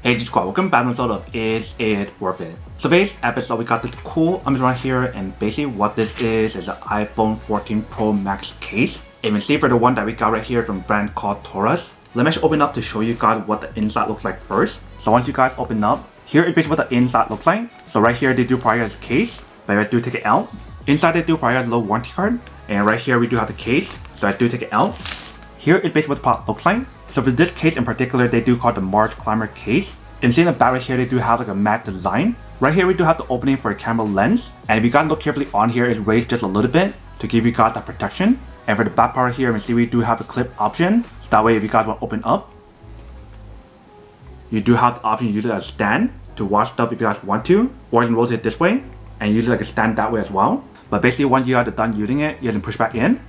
Hey Squad, welcome back to an episode of Is It Worth It? So today's episode we got this cool image right here, and basically what this is an iPhone 14 Pro Max case. And you can see for the one that we got right here from a brand called Torras. Let me actually open up to show you guys what the inside looks like first. So once you guys open up, here is basically what the inside looks like. So right here they do provide this case, but I do take it out. Inside they do provide a little warranty card, and right here we do have the case, so I do take it out. Here is basically what the product looks like. So for this case in particular, they do call it the Marsclimber case. And see in the back right here, they do have like a matte design. Right here, we do have the opening for a camera lens. And if you guys look carefully on here, it's raised just a little bit to give you guys that protection. And for the back part right here, you can see we do have a clip option. So that way, if you guys want to open up, you do have the option to use it as a stand to wash stuff if you guys want to. Or you can rotate it this way and use it like a stand that way as well. But basically, once you guys are done using it, you can push back in.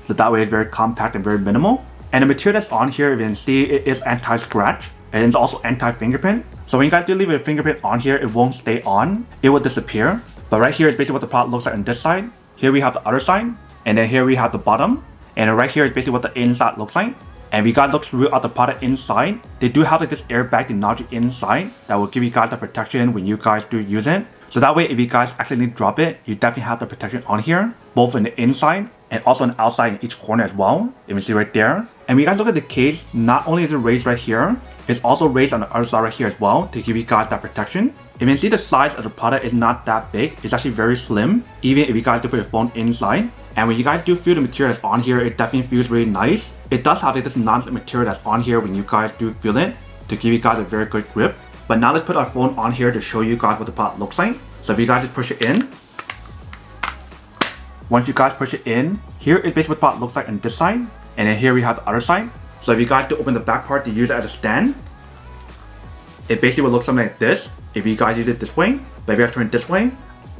So that way, it's very compact and very minimal. And the material that's on here, if you can see, it is anti-scratch and it's also anti-fingerprint. So when you guys do leave a fingerprint on here, it won't stay on, it will disappear. But right here is basically what the product looks like on this side. Here we have the other side, and then here we have the bottom. And then right here is basically what the inside looks like. And if you guys look through at the product inside, they do have like this airbag technology inside that will give you guys the protection when you guys do use it. So that way, if you guys accidentally drop it, you definitely have the protection on here, both in the inside and also on the outside in each corner as well. You can see right there. And when you guys look at the case, not only is it raised right here, it's also raised on the other side right here as well to give you guys that protection. If you can see the size of the product is not that big, it's actually very slim, even if you guys do put your phone inside. And when you guys do feel the material that's on here, it definitely feels really nice. It does have like this non-slip material that's on here when you guys do feel it to give you guys a very good grip. But now let's put our phone on here to show you guys what the product looks like. So if you guys just push it in, once you guys push it in, here is basically what the product looks like on this side, and then here we have the other side. So if you guys do open the back part to use it as a stand, it basically will look something like this if you guys use it this way. But if you guys turn it this way,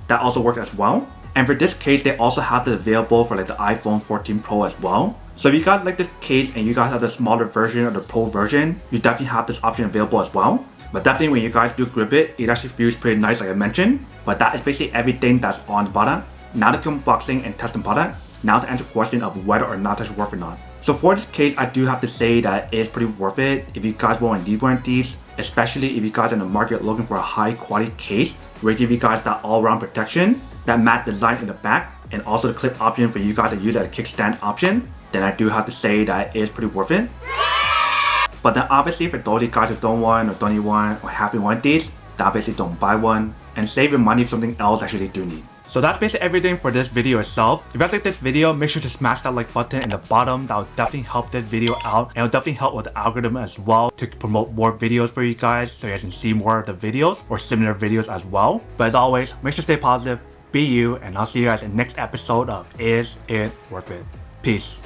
that also works as well. And for this case, they also have it available for like the iPhone 14 Pro as well. So if you guys like this case and you guys have the smaller version or the Pro version, you definitely have this option available as well. But definitely when you guys do grip it, it actually feels pretty nice like I mentioned. But that is basically everything that's on the product. Now to unboxing and test the product. Now to answer the question of whether or not it's worth it or not. So for this case, I do have to say that it is pretty worth it if you guys want to need one of these, especially if you guys are in the market looking for a high quality case where it give you guys that all-around protection, that matte design in the back, and also the clip option for you guys to use as a kickstand option. Then I do have to say that it is pretty worth it. But then obviously for those of you guys who don't want or don't need one or haven't want these, then obviously don't buy one and save your money for something else actually do need. So that's basically everything for this video itself. If you guys like this video, make sure to smash that like button in the bottom. That will definitely help this video out, and it will definitely help with the algorithm as well to promote more videos for you guys so you guys can see more of the videos or similar videos as well. But as always, make sure to stay positive, be you, and I'll see you guys in the next episode of Is It Worth It? Peace.